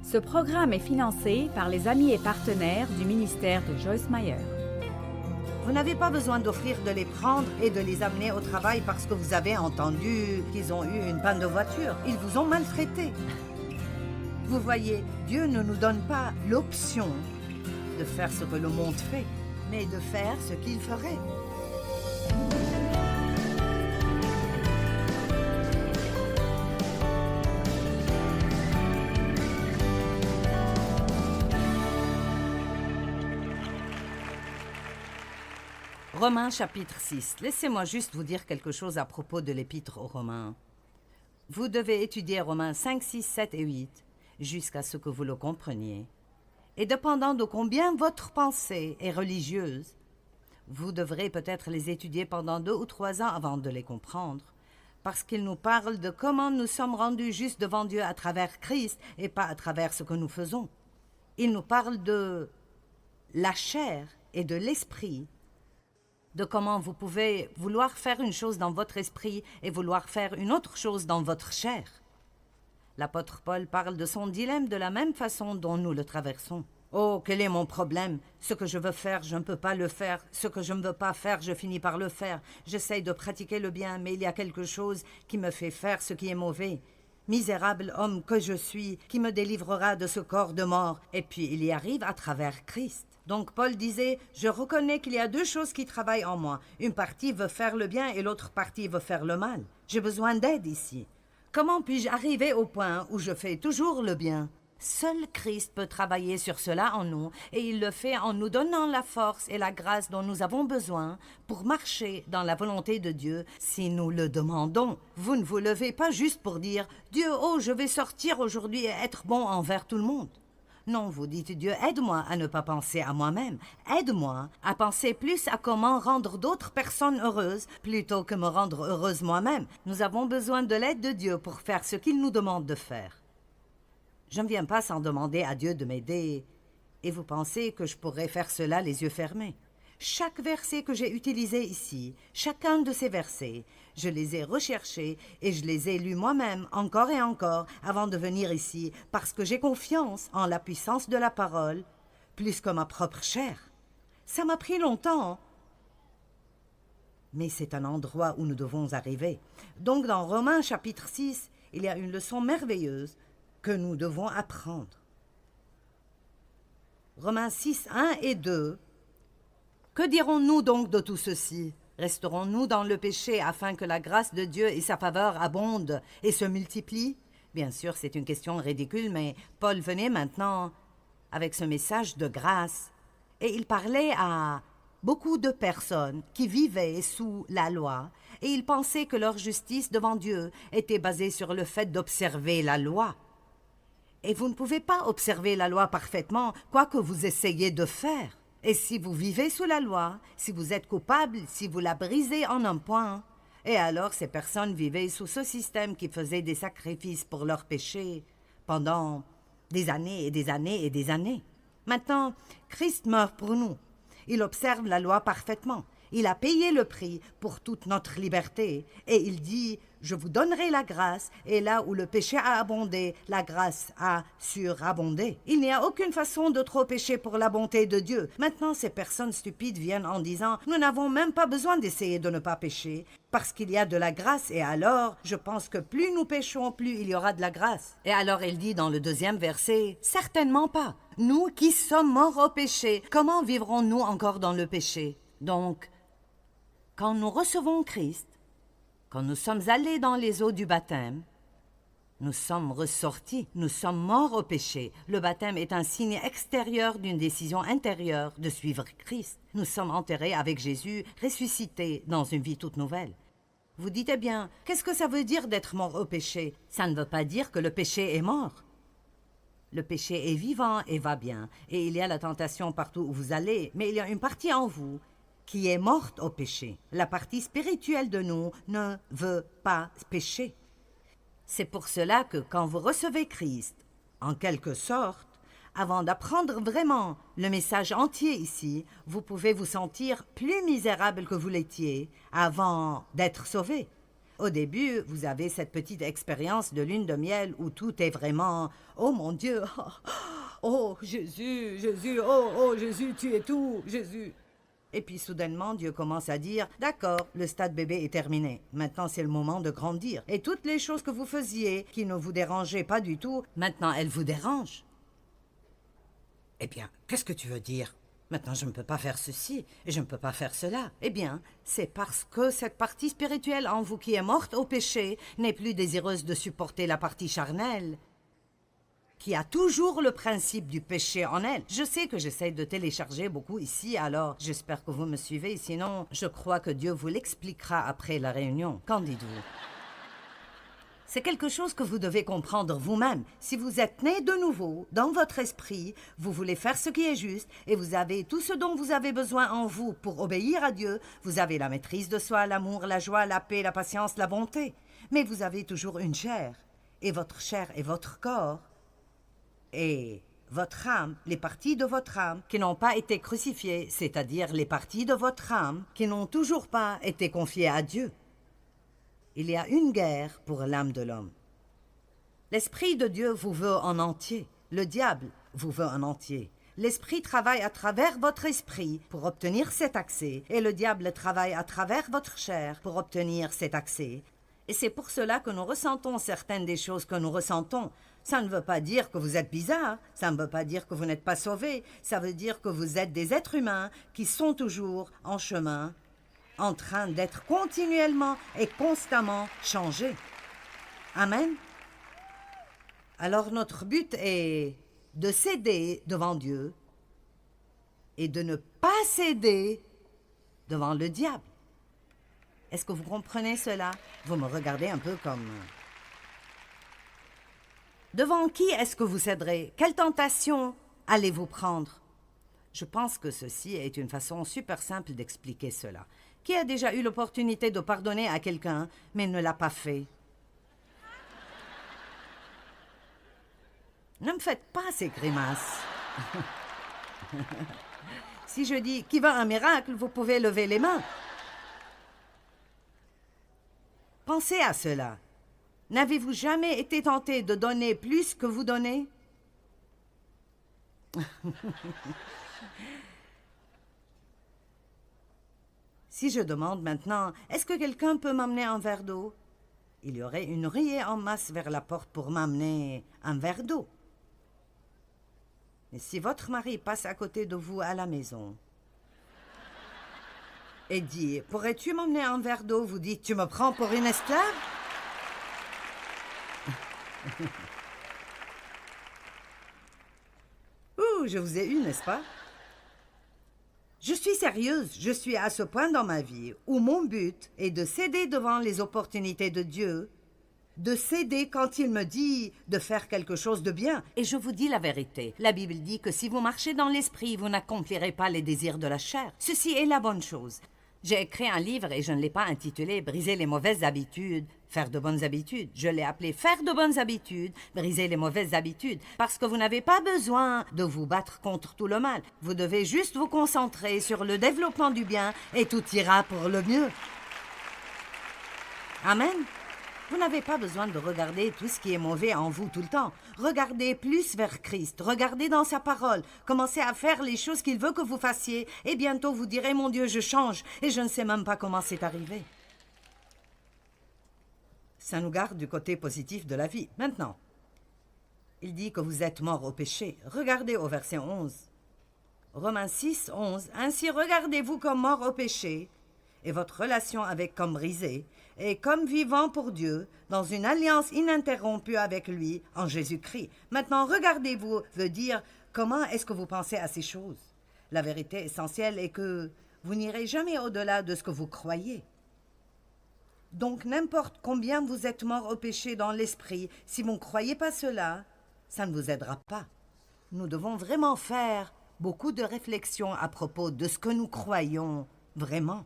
Ce programme est financé par les amis et partenaires du ministère de Joyce Meyer. Vous n'avez pas besoin d'offrir de les prendre et de les amener au travail parce que vous avez entendu qu'ils ont eu une panne de voiture. Ils vous ont maltraité. Vous voyez, Dieu ne nous donne pas l'option de faire ce que le monde fait, mais de faire ce qu'il ferait. Romains chapitre 6. Laissez-moi juste vous dire quelque chose à propos de l'épître aux Romains. Vous devez étudier Romains 5, 6, 7 et 8 jusqu'à ce que vous le compreniez. Et dépendant de combien votre pensée est religieuse, vous devrez peut-être les étudier pendant 2 ou 3 ans avant de les comprendre, parce qu'ils nous parlent de comment nous sommes rendus justes devant Dieu à travers Christ et pas à travers ce que nous faisons. Ils nous parlent de la chair et de l'esprit, de comment vous pouvez vouloir faire une chose dans votre esprit et vouloir faire une autre chose dans votre chair. L'apôtre Paul parle de son dilemme de la même façon dont nous le traversons. « Oh, quel est mon problème? Ce que je veux faire, je ne peux pas le faire. Ce que je ne veux pas faire, je finis par le faire. J'essaye de pratiquer le bien, mais il y a quelque chose qui me fait faire ce qui est mauvais. Misérable homme que je suis, qui me délivrera de ce corps de mort? » Et puis il y arrive à travers Christ. Donc Paul disait, je reconnais qu'il y a 2 choses qui travaillent en moi. Une partie veut faire le bien et l'autre partie veut faire le mal. J'ai besoin d'aide ici. Comment puis-je arriver au point où je fais toujours le bien? Seul Christ peut travailler sur cela en nous, et il le fait en nous donnant la force et la grâce dont nous avons besoin pour marcher dans la volonté de Dieu si nous le demandons. Vous ne vous levez pas juste pour dire « Dieu, oh, je vais sortir aujourd'hui et être bon envers tout le monde ». Non, vous dites, Dieu, aide-moi à ne pas penser à moi-même. Aide-moi à penser plus à comment rendre d'autres personnes heureuses plutôt que me rendre heureuse moi-même. Nous avons besoin de l'aide de Dieu pour faire ce qu'il nous demande de faire. Je ne viens pas sans demander à Dieu de m'aider. Et vous pensez que je pourrais faire cela les yeux fermés? Chaque verset que j'ai utilisé ici, chacun de ces versets, je les ai recherchés et je les ai lus moi-même encore et encore avant de venir ici parce que j'ai confiance en la puissance de la parole plus que ma propre chair. Ça m'a pris longtemps, mais c'est un endroit où nous devons arriver. Donc dans Romains chapitre 6, il y a une leçon merveilleuse que nous devons apprendre. Romains 6, 1 et 2. Que dirons-nous donc de tout ceci? Resterons-nous dans le péché afin que la grâce de Dieu et sa faveur abondent et se multiplient? Bien sûr, c'est une question ridicule, mais Paul venait maintenant avec ce message de grâce. Et il parlait à beaucoup de personnes qui vivaient sous la loi, et ils pensaient que leur justice devant Dieu était basée sur le fait d'observer la loi. Et vous ne pouvez pas observer la loi parfaitement, quoi que vous essayiez de faire. Et si vous vivez sous la loi, si vous êtes coupable, si vous la brisez en un point, et alors ces personnes vivaient sous ce système qui faisait des sacrifices pour leurs péchés pendant des années et des années et des années. Maintenant, Christ meurt pour nous. Il observe la loi parfaitement. Il a payé le prix pour toute notre liberté. Et il dit, je vous donnerai la grâce, et là où le péché a abondé, la grâce a surabondé. Il n'y a aucune façon de trop pécher pour la bonté de Dieu. Maintenant, ces personnes stupides viennent en disant, nous n'avons même pas besoin d'essayer de ne pas pécher, parce qu'il y a de la grâce, et alors, je pense que plus nous péchons, plus il y aura de la grâce. Et alors, il dit dans le 2e verset, certainement pas. Nous qui sommes morts au péché, comment vivrons-nous encore dans le péché? Donc, quand nous recevons Christ, quand nous sommes allés dans les eaux du baptême, nous sommes ressortis, nous sommes morts au péché. Le baptême est un signe extérieur d'une décision intérieure de suivre Christ. Nous sommes enterrés avec Jésus, ressuscités dans une vie toute nouvelle. Vous dites, eh bien, qu'est-ce que ça veut dire d'être mort au péché? Ça ne veut pas dire que le péché est mort. Le péché est vivant et va bien, et il y a la tentation partout où vous allez, mais il y a une partie en vous qui est morte au péché. La partie spirituelle de nous ne veut pas pécher. C'est pour cela que quand vous recevez Christ, en quelque sorte, avant d'apprendre vraiment le message entier ici, vous pouvez vous sentir plus misérable que vous l'étiez avant d'être sauvé. Au début, vous avez cette petite expérience de lune de miel où tout est vraiment « Oh mon Dieu, oh Jésus, Jésus, oh Jésus, tu es tout, Jésus !» Et puis soudainement, Dieu commence à dire « D'accord, le stade bébé est terminé. Maintenant, c'est le moment de grandir. Et toutes les choses que vous faisiez, qui ne vous dérangeaient pas du tout, maintenant, elles vous dérangent. » Eh bien, qu'est-ce que tu veux dire ? Maintenant, je ne peux pas faire ceci et je ne peux pas faire cela. Eh bien, c'est parce que cette partie spirituelle en vous qui est morte au péché n'est plus désireuse de supporter la partie charnelle, qui a toujours le principe du péché en elle. Je sais que j'essaie de télécharger beaucoup ici, alors j'espère que vous me suivez. Sinon, je crois que Dieu vous l'expliquera après la réunion. Qu'en dites-vous ? C'est quelque chose que vous devez comprendre vous-même. Si vous êtes né de nouveau, dans votre esprit, vous voulez faire ce qui est juste et vous avez tout ce dont vous avez besoin en vous pour obéir à Dieu, vous avez la maîtrise de soi, l'amour, la joie, la paix, la patience, la bonté. Mais vous avez toujours une chair, et votre chair est votre corps. Et votre âme, les parties de votre âme qui n'ont pas été crucifiées, c'est-à-dire les parties de votre âme qui n'ont toujours pas été confiées à Dieu. Il y a une guerre pour l'âme de l'homme. L'Esprit de Dieu vous veut en entier. Le diable vous veut en entier. L'Esprit travaille à travers votre esprit pour obtenir cet accès, et le diable travaille à travers votre chair pour obtenir cet accès. Et c'est pour cela que nous ressentons certaines des choses que nous ressentons. Ça ne veut pas dire que vous êtes bizarre, ça ne veut pas dire que vous n'êtes pas sauvés, ça veut dire que vous êtes des êtres humains qui sont toujours en chemin, en train d'être continuellement et constamment changés. Amen. Alors notre but est de céder devant Dieu et de ne pas céder devant le diable. Est-ce que vous comprenez cela? Vous me regardez un peu comme... Devant qui est-ce que vous céderez? Quelle tentation allez-vous prendre? Je pense que ceci est une façon super simple d'expliquer cela. Qui a déjà eu l'opportunité de pardonner à quelqu'un, mais ne l'a pas fait? Ne me faites pas ces grimaces. Si je dis « qui veut un miracle », vous pouvez lever les mains. Pensez à cela. N'avez-vous jamais été tenté de donner plus que vous donnez? Si je demande maintenant, est-ce que quelqu'un peut m'amener un verre d'eau? Il y aurait une ruée en masse vers la porte pour m'amener un verre d'eau. Mais si votre mari passe à côté de vous à la maison et dit « Pourrais-tu m'emmener un verre d'eau ?» Vous dites « Tu me prends pour une esclave ?» Ouh, je vous ai eu, n'est-ce pas? Je suis sérieuse, je suis à ce point dans ma vie où mon but est de céder devant les opportunités de Dieu, de céder quand il me dit de faire quelque chose de bien. Et je vous dis la vérité, la Bible dit que si vous marchez dans l'esprit, vous n'accomplirez pas les désirs de la chair. Ceci est la bonne chose. J'ai écrit un livre et je ne l'ai pas intitulé « Briser les mauvaises habitudes, faire de bonnes habitudes ». Je l'ai appelé « Faire de bonnes habitudes, briser les mauvaises habitudes ». Parce que vous n'avez pas besoin de vous battre contre tout le mal. Vous devez juste vous concentrer sur le développement du bien et tout ira pour le mieux. Amen. Vous n'avez pas besoin de regarder tout ce qui est mauvais en vous tout le temps. Regardez plus vers Christ, regardez dans sa parole, commencez à faire les choses qu'il veut que vous fassiez, et bientôt vous direz « Mon Dieu, je change » et je ne sais même pas comment c'est arrivé. Ça nous garde du côté positif de la vie. Maintenant, il dit que vous êtes morts au péché. Regardez au verset 11. Romains 6, 11. « Ainsi regardez-vous comme morts au péché, et votre relation avec comme brisée, et comme vivant pour Dieu, dans une alliance ininterrompue avec lui, en Jésus-Christ. Maintenant, regardez-vous veut dire comment est-ce que vous pensez à ces choses. La vérité essentielle est que vous n'irez jamais au-delà de ce que vous croyez. Donc, n'importe combien vous êtes mort au péché dans l'esprit, si vous ne croyez pas cela, ça ne vous aidera pas. Nous devons vraiment faire beaucoup de réflexions à propos de ce que nous croyons vraiment.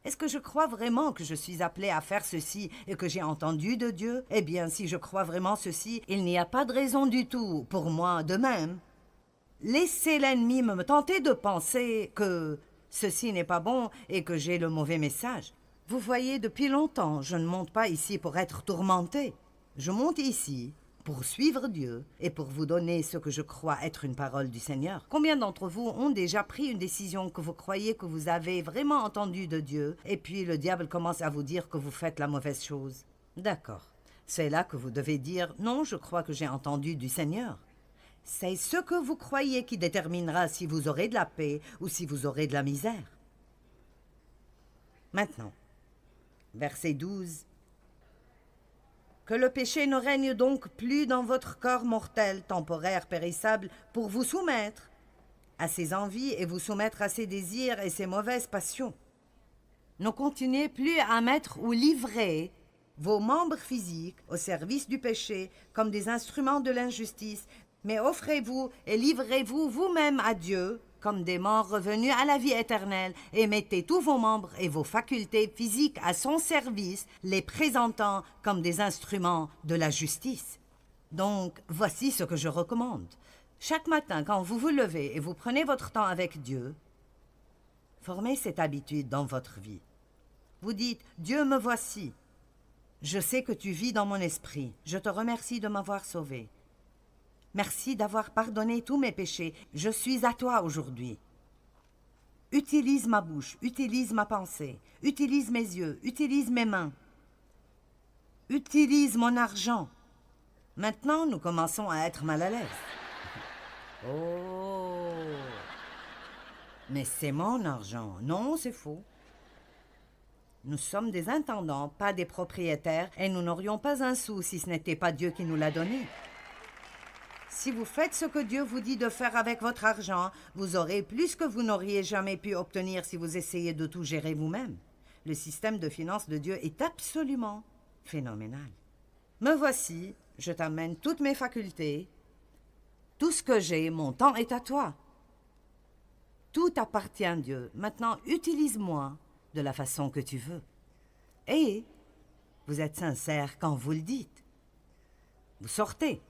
Est-ce que je crois vraiment que je suis appelé à faire ceci et que j'ai entendu de Dieu? Eh bien, si je crois vraiment ceci, il n'y a pas de raison du tout pour moi de même. Laissez l'ennemi me tenter de penser que ceci n'est pas bon et que j'ai le mauvais message. Vous voyez, depuis longtemps, je ne monte pas ici pour être tourmenté. Je monte ici pour suivre Dieu et pour vous donner ce que je crois être une parole du Seigneur. Combien d'entre vous ont déjà pris une décision que vous croyez que vous avez vraiment entendue de Dieu et puis le diable commence à vous dire que vous faites la mauvaise chose? D'accord. C'est là que vous devez dire « Non, je crois que j'ai entendu du Seigneur ». C'est ce que vous croyez qui déterminera si vous aurez de la paix ou si vous aurez de la misère. Maintenant, verset 12. Que le péché ne règne donc plus dans votre corps mortel, temporaire, périssable, pour vous soumettre à ses envies et vous soumettre à ses désirs et ses mauvaises passions. Ne continuez plus à mettre ou livrer vos membres physiques au service du péché comme des instruments de l'injustice, mais offrez-vous et livrez-vous vous-même à Dieu comme des morts revenus à la vie éternelle, et mettez tous vos membres et vos facultés physiques à son service, les présentant comme des instruments de la justice. Donc, voici ce que je recommande. Chaque matin, quand vous vous levez et vous prenez votre temps avec Dieu, formez cette habitude dans votre vie. Vous dites, « Dieu, me voici. Je sais que tu vis dans mon esprit. Je te remercie de m'avoir sauvé. Merci d'avoir pardonné tous mes péchés. Je suis à toi aujourd'hui. Utilise ma bouche, utilise ma pensée, utilise mes yeux, utilise mes mains. Utilise mon argent. » Maintenant, nous commençons à être mal à l'aise. Oh! Mais c'est mon argent. Non, c'est faux. Nous sommes des intendants, pas des propriétaires, et nous n'aurions pas un sou si ce n'était pas Dieu qui nous l'a donné. Si vous faites ce que Dieu vous dit de faire avec votre argent, vous aurez plus que vous n'auriez jamais pu obtenir si vous essayez de tout gérer vous-même. Le système de finances de Dieu est absolument phénoménal. Me voici, je t'amène toutes mes facultés. Tout ce que j'ai, mon temps est à toi. Tout appartient à Dieu. Maintenant, utilise-moi de la façon que tu veux. Et vous êtes sincère quand vous le dites. Vous sortez.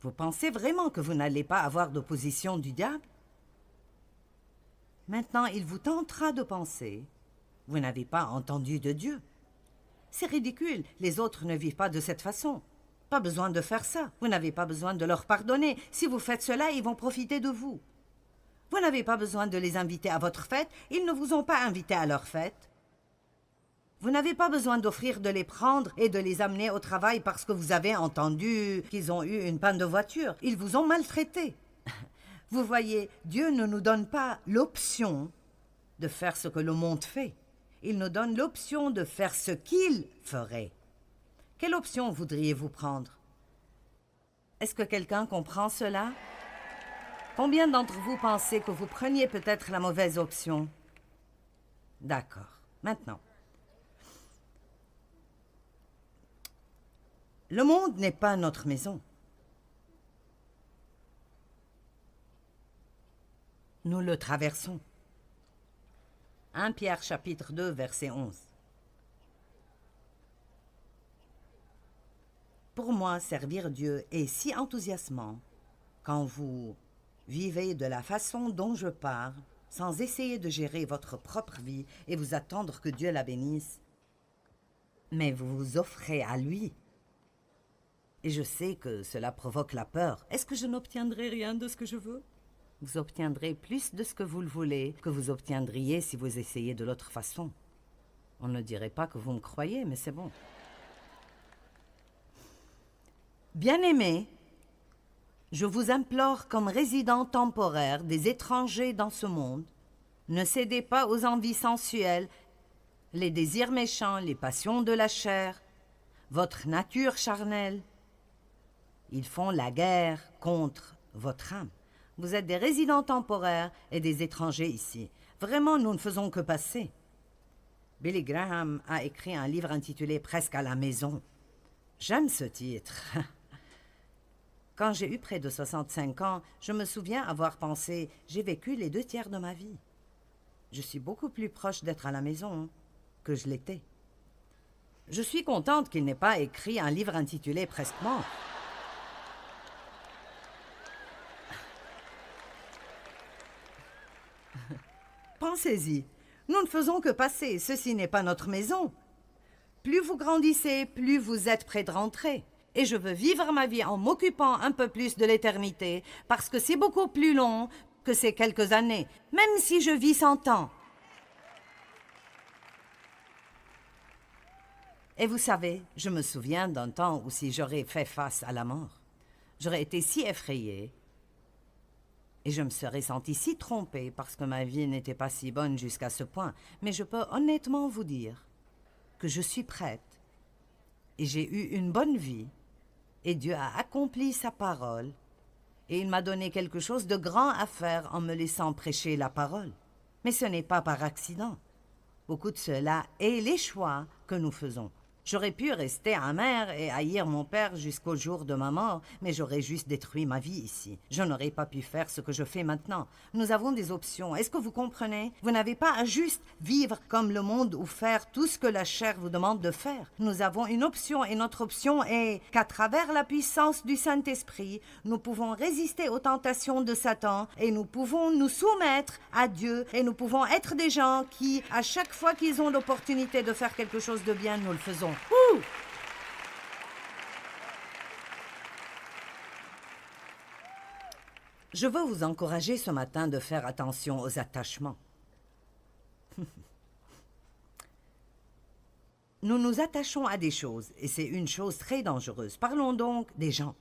Vous pensez vraiment que vous n'allez pas avoir d'opposition du diable? Maintenant, il vous tentera de penser. Vous n'avez pas entendu de Dieu. C'est ridicule, les autres ne vivent pas de cette façon. Pas besoin de faire ça, vous n'avez pas besoin de leur pardonner. Si vous faites cela, ils vont profiter de vous. Vous n'avez pas besoin de les inviter à votre fête, ils ne vous ont pas invité à leur fête. Vous n'avez pas besoin d'offrir de les prendre et de les amener au travail parce que vous avez entendu qu'ils ont eu une panne de voiture. Ils vous ont maltraité. Vous voyez, Dieu ne nous donne pas l'option de faire ce que le monde fait. Il nous donne l'option de faire ce qu'il ferait. Quelle option voudriez-vous prendre? Est-ce que quelqu'un comprend cela? Combien d'entre vous pensez que vous preniez peut-être la mauvaise option? D'accord. Maintenant. Le monde n'est pas notre maison. Nous le traversons. 1 Pierre chapitre 2, verset 11. Pour moi, servir Dieu est si enthousiasmant quand vous vivez de la façon dont je parle, sans essayer de gérer votre propre vie et vous attendre que Dieu la bénisse, mais vous vous offrez à lui. Et je sais que cela provoque la peur. Est-ce que je n'obtiendrai rien de ce que je veux? Vous obtiendrez plus de ce que vous le voulez que vous obtiendriez si vous essayez de l'autre façon. On ne dirait pas que vous me croyez, mais c'est bon. Bien-aimés, je vous implore comme résidents temporaires des étrangers dans ce monde, ne cédez pas aux envies sensuelles, les désirs méchants, les passions de la chair, votre nature charnelle. Ils font la guerre contre votre âme. Vous êtes des résidents temporaires et des étrangers ici. Vraiment, nous ne faisons que passer. Billy Graham a écrit un livre intitulé « Presque à la maison ». J'aime ce titre. Quand j'ai eu près de 65 ans, je me souviens avoir pensé « J'ai vécu les 2/3 de ma vie. Je suis beaucoup plus proche d'être à la maison que je l'étais. » Je suis contente qu'il n'ait pas écrit un livre intitulé « Presque mort ». Pensez-y, Nous ne faisons que passer, ceci n'est pas notre maison. Plus vous grandissez, plus vous êtes près de rentrer. Et je veux vivre ma vie en m'occupant un peu plus de l'éternité, parce que c'est beaucoup plus long que ces quelques années, même si je vis 100 ans. Et vous savez, je me souviens d'un temps où si j'aurais fait face à la mort, j'aurais été si effrayée et je me serais sentie si trompée parce que ma vie n'était pas si bonne jusqu'à ce point. Mais je peux honnêtement vous dire que je suis prête et j'ai eu une bonne vie et Dieu a accompli sa parole et il m'a donné quelque chose de grand à faire en me laissant prêcher la parole. Mais ce n'est pas par accident. Beaucoup de cela est les choix que nous faisons. J'aurais pu rester amère et haïr mon père jusqu'au jour de ma mort, mais j'aurais juste détruit ma vie ici. Je n'aurais pas pu faire ce que je fais maintenant. Nous avons des options. Est-ce que vous comprenez? Vous n'avez pas à juste vivre comme le monde ou faire tout ce que la chair vous demande de faire. Nous avons une option et notre option est qu'à travers la puissance du Saint-Esprit, nous pouvons résister aux tentations de Satan et nous pouvons nous soumettre à Dieu et nous pouvons être des gens qui, à chaque fois qu'ils ont l'opportunité de faire quelque chose de bien, nous le faisons. Ouh! Je veux vous encourager ce matin de faire attention aux attachements. Nous nous attachons à des choses et c'est une chose très dangereuse. Parlons donc des gens.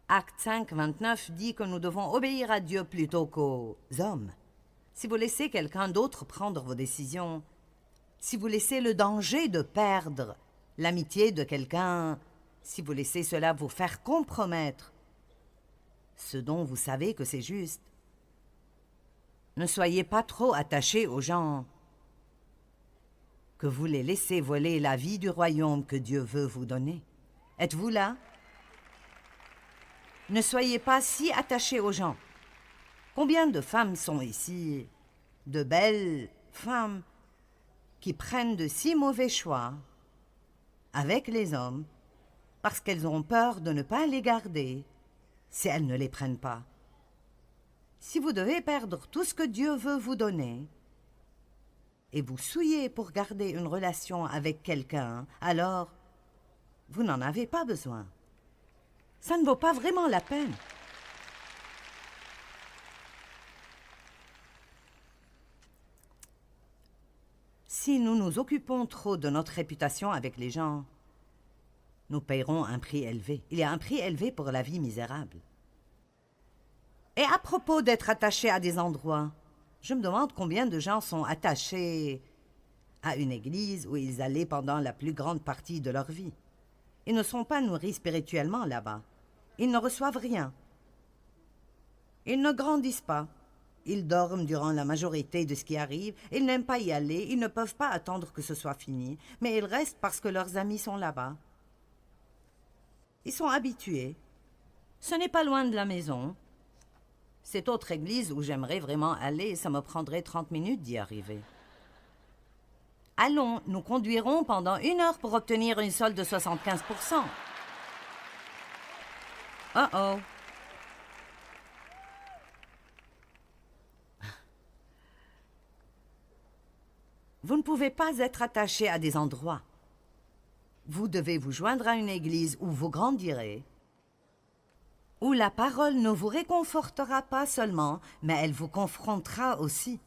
Acte 5, 29 dit que nous devons obéir à Dieu plutôt qu'aux hommes. Si vous laissez quelqu'un d'autre prendre vos décisions, si vous laissez le danger de perdre l'amitié de quelqu'un, si vous laissez cela vous faire compromettre ce dont vous savez que c'est juste, ne soyez pas trop attachés aux gens, que vous les laissez voler la vie du royaume que Dieu veut vous donner. Êtes-vous là? Ne soyez pas si attachés aux gens. Combien de femmes sont ici, de belles femmes, qui prennent de si mauvais choix avec les hommes parce qu'elles ont peur de ne pas les garder si elles ne les prennent pas. Si vous devez perdre tout ce que Dieu veut vous donner et vous souiller pour garder une relation avec quelqu'un, alors vous n'en avez pas besoin. Ça ne vaut pas vraiment la peine. Si nous nous occupons trop de notre réputation avec les gens, nous paierons un prix élevé. Il y a un prix élevé pour la vie misérable. Et à propos d'être attaché à des endroits, je me demande combien de gens sont attachés à une église où ils allaient pendant la plus grande partie de leur vie. Ils ne sont pas nourris spirituellement là-bas. Ils ne reçoivent rien. Ils ne grandissent pas. Ils dorment durant la majorité de ce qui arrive. Ils n'aiment pas y aller. Ils ne peuvent pas attendre que ce soit fini. Mais ils restent parce que leurs amis sont là-bas. Ils sont habitués. Ce n'est pas loin de la maison. Cette autre église où j'aimerais vraiment aller, ça me prendrait 30 minutes d'y arriver. Allons, nous conduirons pendant 1 heure pour obtenir une solde de 75%. Oh! Vous ne pouvez pas être attaché à des endroits. Vous devez vous joindre à une église où vous grandirez, où la parole ne vous réconfortera pas seulement, mais elle vous confrontera aussi.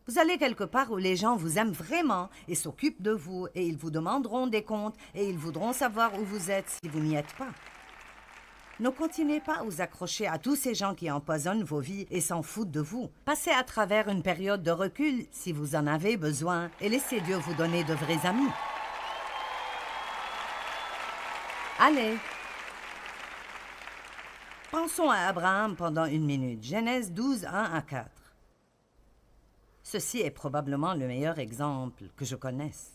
Vous allez quelque part où les gens vous aiment vraiment et s'occupent de vous, et ils vous demanderont des comptes, et ils voudront savoir où vous êtes si vous n'y êtes pas. Ne continuez pas à vous accrocher à tous ces gens qui empoisonnent vos vies et s'en foutent de vous. Passez à travers une période de recul si vous en avez besoin et laissez Dieu vous donner de vrais amis. Allez. Pensons à Abraham pendant 1 minute. Genèse 12, 1 à 4. Ceci est probablement le meilleur exemple que je connaisse.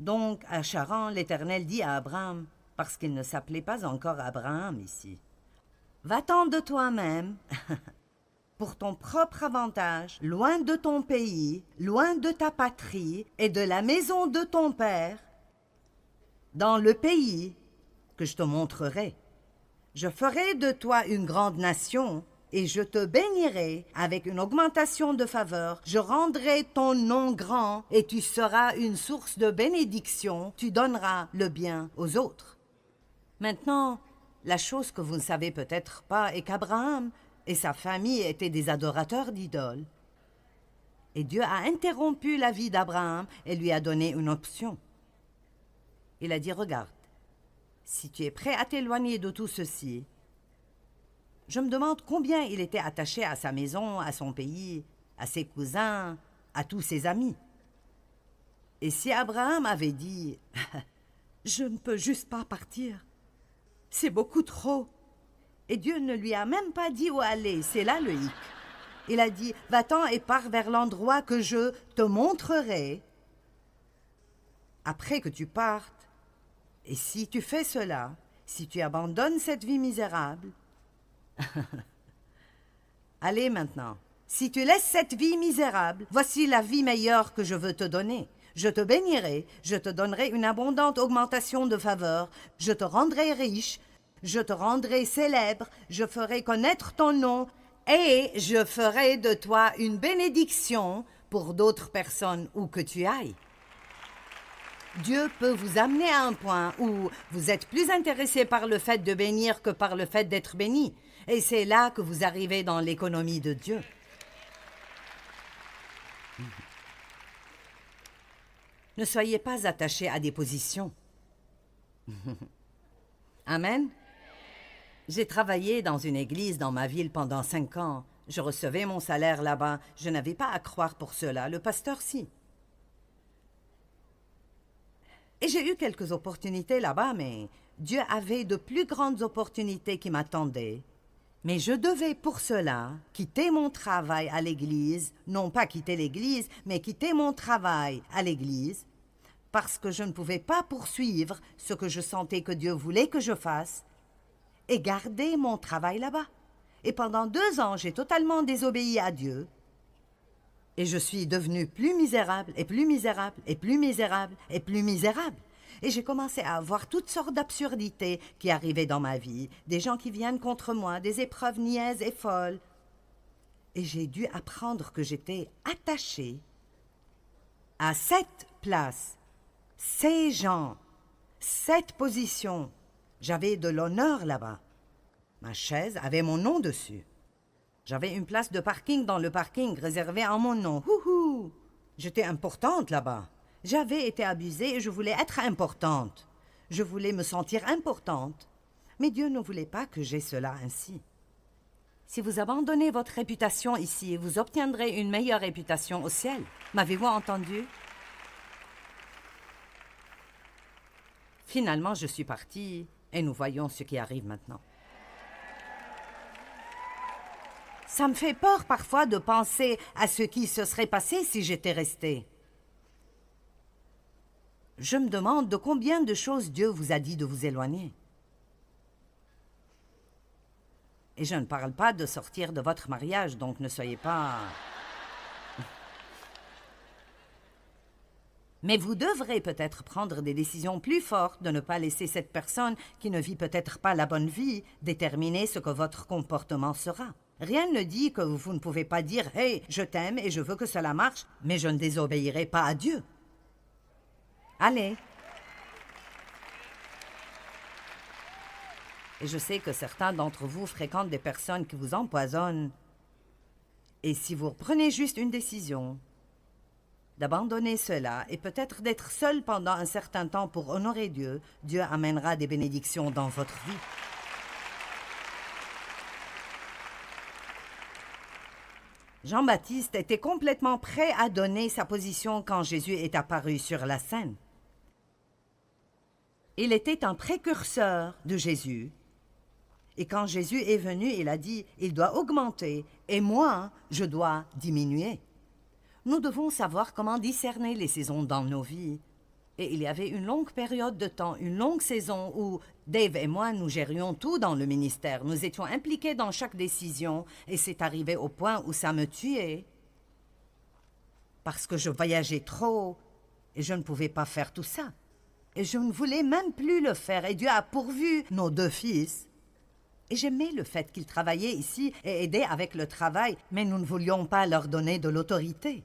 Donc, à Charan, l'Éternel dit à Abraham, parce qu'il ne s'appelait pas encore Abraham ici, « Va-t'en de toi-même, pour ton propre avantage, loin de ton pays, loin de ta patrie et de la maison de ton père, dans le pays que je te montrerai. Je ferai de toi une grande nation, et je te bénirai avec une augmentation de faveur. Je rendrai ton nom grand, et tu seras une source de bénédiction. Tu donneras le bien aux autres. Maintenant, la chose que vous ne savez peut-être pas est qu'Abraham et sa famille étaient des adorateurs d'idoles. Et Dieu a interrompu la vie d'Abraham et lui a donné une option. Il a dit, regarde, si tu es prêt à t'éloigner de tout ceci, je me demande combien il était attaché à sa maison, à son pays, à ses cousins, à tous ses amis. Et si Abraham avait dit, je ne peux juste pas partir, c'est beaucoup trop. Et Dieu ne lui a même pas dit où aller, c'est là le hic. Il a dit, va-t'en et pars vers l'endroit que je te montrerai. Après que tu partes, et si tu fais cela, si tu abandonnes cette vie misérable, allez maintenant, si tu laisses cette vie misérable, voici la vie meilleure que je veux te donner. Je te bénirai, je te donnerai une abondante augmentation de faveur, je te rendrai riche, je te rendrai célèbre, je ferai connaître ton nom, et je ferai de toi une bénédiction pour d'autres personnes où que tu ailles. Dieu peut vous amener à un point où vous êtes plus intéressé par le fait de bénir que par le fait d'être béni. Et c'est là que vous arrivez dans l'économie de Dieu. Ne soyez pas attachés à des positions. Amen. J'ai travaillé dans une église dans ma ville pendant 5 ans. Je recevais mon salaire là-bas. Je n'avais pas à croire pour cela. Le pasteur, si. Et j'ai eu quelques opportunités là-bas, mais Dieu avait de plus grandes opportunités qui m'attendaient. Mais je devais pour cela quitter mon travail à l'église, non pas quitter l'église, mais quitter mon travail à l'église, parce que je ne pouvais pas poursuivre ce que je sentais que Dieu voulait que je fasse, et garder mon travail là-bas. Et pendant 2 ans, j'ai totalement désobéi à Dieu. Et je suis devenue plus misérable, et plus misérable, et plus misérable, et plus misérable. Et j'ai commencé à avoir toutes sortes d'absurdités qui arrivaient dans ma vie, des gens qui viennent contre moi, des épreuves niaises et folles. Et j'ai dû apprendre que j'étais attachée à cette place, ces gens, cette position. J'avais de l'honneur là-bas. Ma chaise avait mon nom dessus. J'avais une place de parking dans le parking réservée en mon nom. Houhou! J'étais importante là-bas. J'avais été abusée et je voulais être importante. Je voulais me sentir importante. Mais Dieu ne voulait pas que j'aie cela ainsi. Si vous abandonnez votre réputation ici, vous obtiendrez une meilleure réputation au ciel. M'avez-vous entendu? Finalement, je suis partie et nous voyons ce qui arrive maintenant. Ça me fait peur parfois de penser à ce qui se serait passé si j'étais restée. Je me demande de combien de choses Dieu vous a dit de vous éloigner. Et je ne parle pas de sortir de votre mariage, donc ne soyez pas... Mais vous devrez peut-être prendre des décisions plus fortes de ne pas laisser cette personne qui ne vit peut-être pas la bonne vie déterminer ce que votre comportement sera. Rien ne dit que vous ne pouvez pas dire « Hey, je t'aime et je veux que cela marche, mais je ne désobéirai pas à Dieu. » Allez. Et je sais que certains d'entre vous fréquentent des personnes qui vous empoisonnent. Et si vous prenez juste une décision d'abandonner cela et peut-être d'être seul pendant un certain temps pour honorer Dieu, Dieu amènera des bénédictions dans votre vie. Jean-Baptiste était complètement prêt à donner sa position quand Jésus est apparu sur la scène. Il était un précurseur de Jésus. Et quand Jésus est venu, il a dit, il doit augmenter et moi, je dois diminuer. Nous devons savoir comment discerner les saisons dans nos vies. Et il y avait une longue période de temps, une longue saison où Dave et moi, nous gérions tout dans le ministère. Nous étions impliqués dans chaque décision et c'est arrivé au point où ça me tuait. Parce que je voyageais trop et je ne pouvais pas faire tout ça. Et je ne voulais même plus le faire, et Dieu a pourvu nos 2 fils. Et j'aimais le fait qu'ils travaillaient ici et aidaient avec le travail, mais nous ne voulions pas leur donner de l'autorité.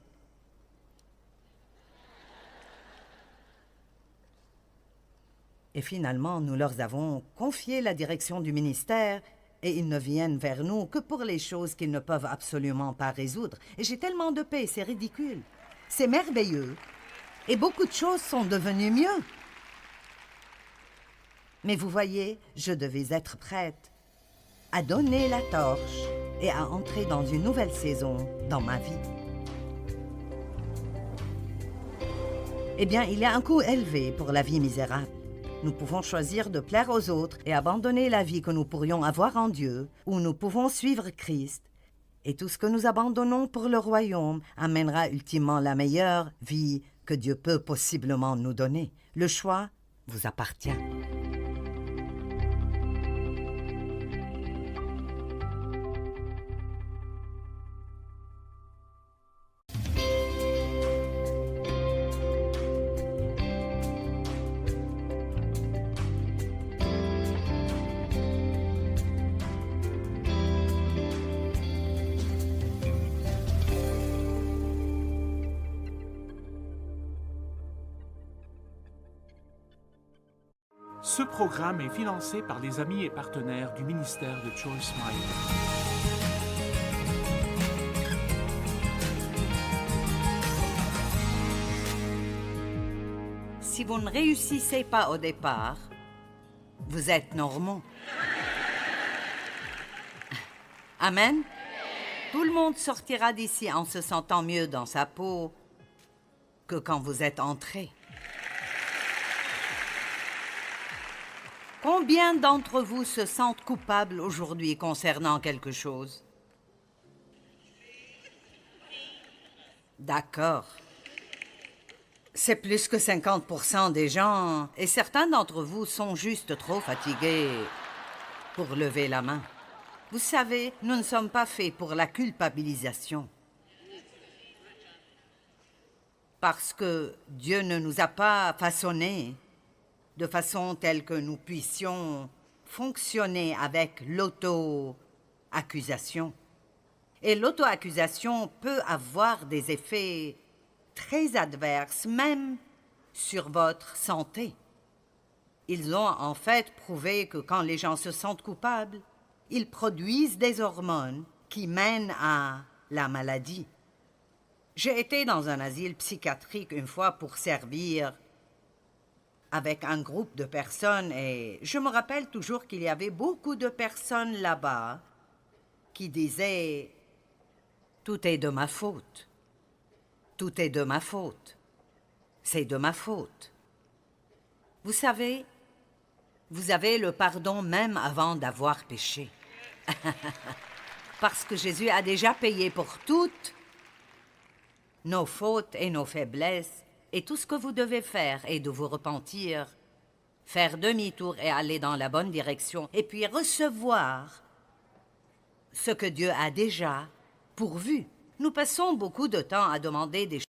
Et finalement, nous leur avons confié la direction du ministère et ils ne viennent vers nous que pour les choses qu'ils ne peuvent absolument pas résoudre. Et j'ai tellement de paix, c'est ridicule. C'est merveilleux. Et beaucoup de choses sont devenues mieux. Mais vous voyez, je devais être prête à donner la torche et à entrer dans une nouvelle saison dans ma vie. Eh bien, il y a un coût élevé pour la vie misérable. Nous pouvons choisir de plaire aux autres et abandonner la vie que nous pourrions avoir en Dieu, ou nous pouvons suivre Christ. Et tout ce que nous abandonnons pour le royaume amènera ultimement la meilleure vie que Dieu peut possiblement nous donner. Le choix vous appartient. Ce programme est financé par les amis et partenaires du ministère de Joyce Meyer. Si vous ne réussissez pas au départ, vous êtes normaux. Amen. Tout le monde sortira d'ici en se sentant mieux dans sa peau que quand vous êtes entrés. Combien d'entre vous se sentent coupables aujourd'hui concernant quelque chose? D'accord. C'est plus que 50% des gens, et certains d'entre vous sont juste trop fatigués pour lever la main. Vous savez, nous ne sommes pas faits pour la culpabilisation. Parce que Dieu ne nous a pas façonnés de façon telle que nous puissions fonctionner avec l'auto-accusation. Et l'auto-accusation peut avoir des effets très adverses, même sur votre santé. Ils ont en fait prouvé que quand les gens se sentent coupables, ils produisent des hormones qui mènent à la maladie. J'ai été dans un asile psychiatrique une fois pour servir avec un groupe de personnes et je me rappelle toujours qu'il y avait beaucoup de personnes là-bas qui disaient « Tout est de ma faute. Tout est de ma faute. C'est de ma faute. » Vous savez, vous avez le pardon même avant d'avoir péché. Parce que Jésus a déjà payé pour toutes nos fautes et nos faiblesses. Et tout ce que vous devez faire est de vous repentir, faire demi-tour et aller dans la bonne direction, et puis recevoir ce que Dieu a déjà pourvu. Nous passons beaucoup de temps à demander des choses.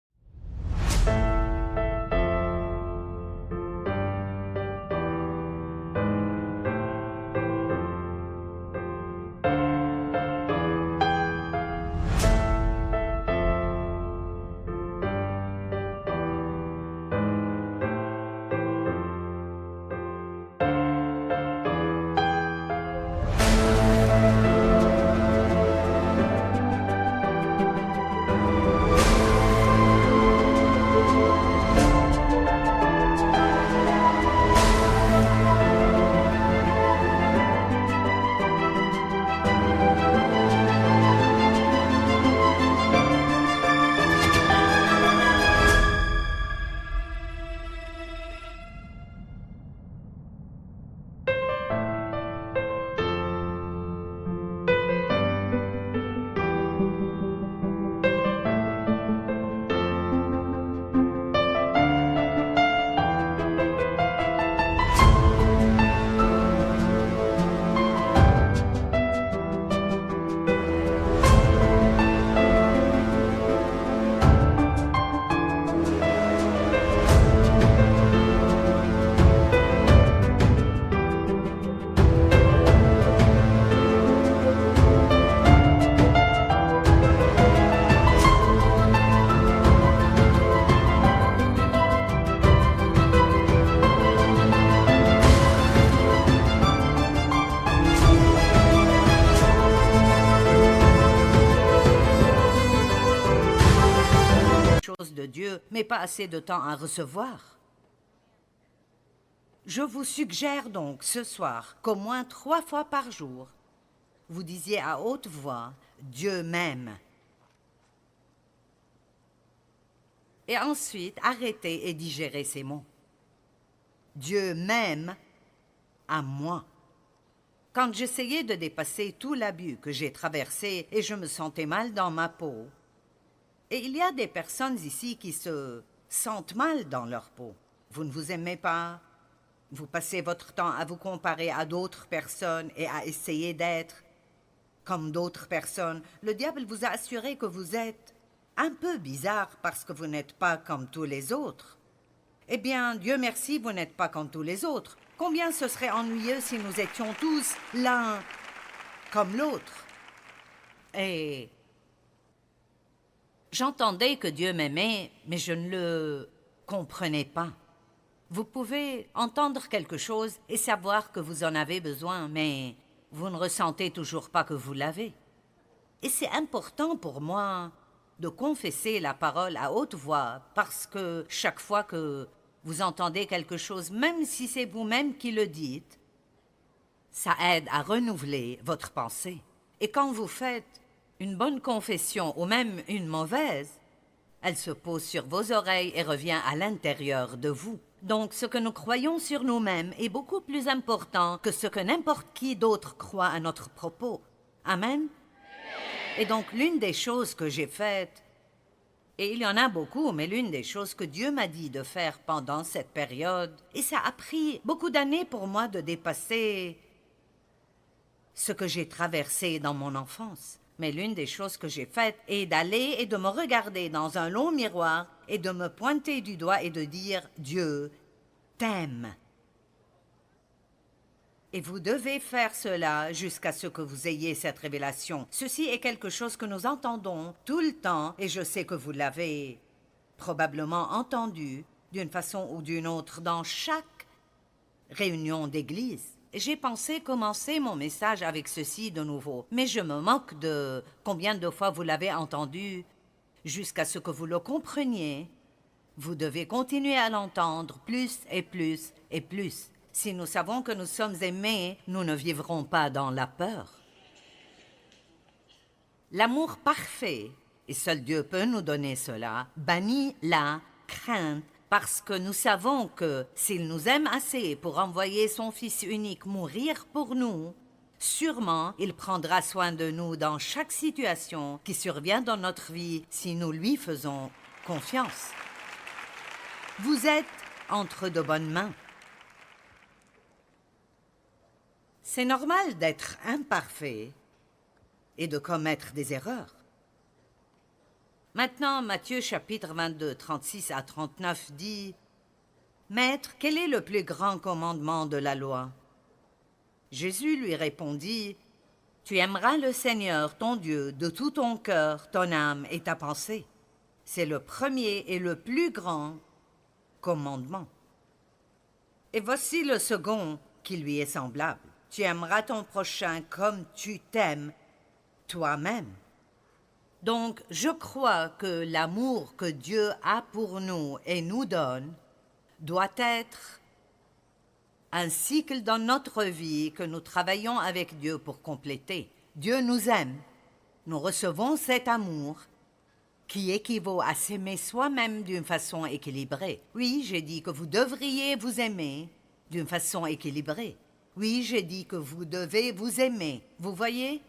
choses de Dieu, mais pas assez de temps à recevoir. Je vous suggère donc ce soir qu'au moins 3 fois par jour, vous disiez à haute voix « Dieu m'aime ». Et ensuite, arrêtez et digérez ces mots. Dieu m'aime à moi. Quand j'essayais de dépasser tout l'abus que j'ai traversé et je me sentais mal dans ma peau, et il y a des personnes ici qui se sentent mal dans leur peau. Vous ne vous aimez pas, vous passez votre temps à vous comparer à d'autres personnes et à essayer d'être comme d'autres personnes. Le diable vous a assuré que vous êtes un peu bizarre parce que vous n'êtes pas comme tous les autres. Eh bien, Dieu merci, vous n'êtes pas comme tous les autres. Combien ce serait ennuyeux si nous étions tous l'un comme l'autre. Et j'entendais que Dieu m'aimait, mais je ne le comprenais pas. Vous pouvez entendre quelque chose et savoir que vous en avez besoin, mais vous ne ressentez toujours pas que vous l'avez. Et c'est important pour moi de confesser la parole à haute voix, parce que chaque fois que vous entendez quelque chose, même si c'est vous-même qui le dites, ça aide à renouveler votre pensée. Et quand vous faites une bonne confession ou même une mauvaise, elle se pose sur vos oreilles et revient à l'intérieur de vous. Donc ce que nous croyons sur nous-mêmes est beaucoup plus important que ce que n'importe qui d'autre croit à notre propos. Amen. Et donc l'une des choses que j'ai faites, et il y en a beaucoup, mais l'une des choses que Dieu m'a dit de faire pendant cette période, et ça a pris beaucoup d'années pour moi de dépasser ce que j'ai traversé dans mon enfance. Mais l'une des choses que j'ai faites est d'aller et de me regarder dans un long miroir et de me pointer du doigt et de dire « Dieu t'aime ». Et vous devez faire cela jusqu'à ce que vous ayez cette révélation. Ceci est quelque chose que nous entendons tout le temps, et je sais que vous l'avez probablement entendu d'une façon ou d'une autre dans chaque réunion d'église. J'ai pensé commencer mon message avec ceci de nouveau, mais je me moque de combien de fois vous l'avez entendu. Jusqu'à ce que vous le compreniez, vous devez continuer à l'entendre plus et plus et plus. Si nous savons que nous sommes aimés, nous ne vivrons pas dans la peur. L'amour parfait, et seul Dieu peut nous donner cela, bannit la crainte, parce que nous savons que s'il nous aime assez pour envoyer son Fils unique mourir pour nous, sûrement il prendra soin de nous dans chaque situation qui survient dans notre vie si nous lui faisons confiance. Vous êtes entre de bonnes mains. C'est normal d'être imparfait et de commettre des erreurs. Maintenant, Matthieu chapitre 22, 36 à 39 dit « Maître, quel est le plus grand commandement de la loi ?» Jésus lui répondit « Tu aimeras le Seigneur, ton Dieu, de tout ton cœur, ton âme et ta pensée. C'est le premier et le plus grand commandement. Et voici le second qui lui est semblable. Tu aimeras ton prochain comme tu t'aimes toi-même. » Donc, je crois que l'amour que Dieu a pour nous et nous donne doit être un cycle dans notre vie que nous travaillons avec Dieu pour compléter. Dieu nous aime. Nous recevons cet amour qui équivaut à s'aimer soi-même d'une façon équilibrée. Oui, j'ai dit que vous devriez vous aimer d'une façon équilibrée. Oui, j'ai dit que vous devez vous aimer. Vous voyez?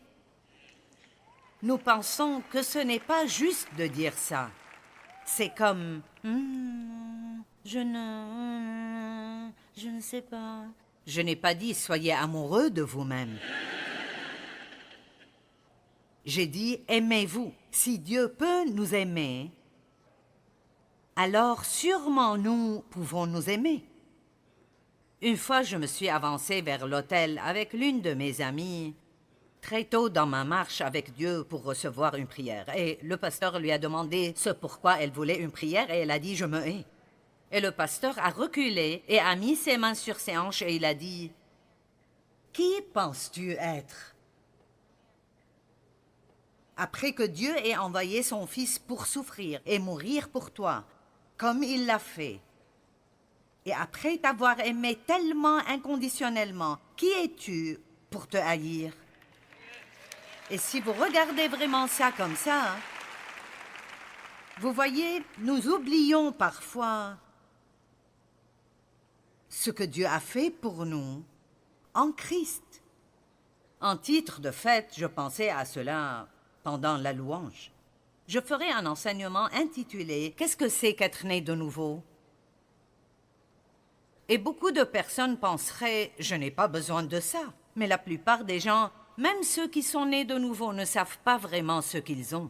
Nous pensons que ce n'est pas juste de dire ça. C'est comme je ne sais pas. Je n'ai pas dit soyez amoureux de vous-même. J'ai dit aimez-vous. Si Dieu peut nous aimer, alors sûrement nous pouvons nous aimer. Une fois, je me suis avancée vers l'autel avec l'une de mes amies, très tôt dans ma marche avec Dieu pour recevoir une prière. Et le pasteur lui a demandé ce pourquoi elle voulait une prière et elle a dit « Je me hais ». Et le pasteur a reculé et a mis ses mains sur ses hanches et il a dit « Qui penses-tu être » Après que Dieu ait envoyé son Fils pour souffrir et mourir pour toi, comme il l'a fait, et après t'avoir aimé tellement inconditionnellement, qui es-tu pour te haïr? Et si vous regardez vraiment ça comme ça, vous voyez, nous oublions parfois ce que Dieu a fait pour nous en Christ. En titre de fête, je pensais à cela pendant la louange. Je ferai un enseignement intitulé « Qu'est-ce que c'est qu'être né de nouveau ?» Et beaucoup de personnes penseraient « Je n'ai pas besoin de ça ». Mais la plupart des gens, même ceux qui sont nés de nouveau, ne savent pas vraiment ce qu'ils ont.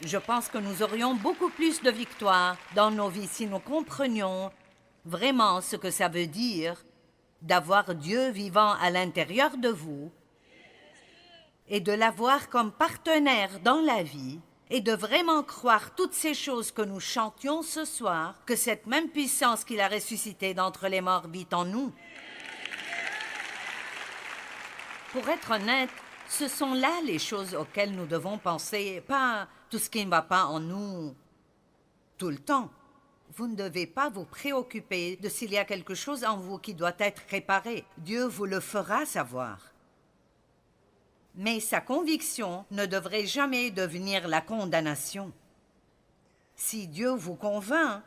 Je pense que nous aurions beaucoup plus de victoires dans nos vies si nous comprenions vraiment ce que ça veut dire d'avoir Dieu vivant à l'intérieur de vous et de l'avoir comme partenaire dans la vie et de vraiment croire toutes ces choses que nous chantions ce soir, que cette même puissance qu'il a ressuscitée d'entre les morts vit en nous. Pour être honnête, ce sont là les choses auxquelles nous devons penser, pas tout ce qui ne va pas en nous tout le temps. Vous ne devez pas vous préoccuper de s'il y a quelque chose en vous qui doit être réparé. Dieu vous le fera savoir. Mais sa conviction ne devrait jamais devenir la condamnation. Si Dieu vous convainc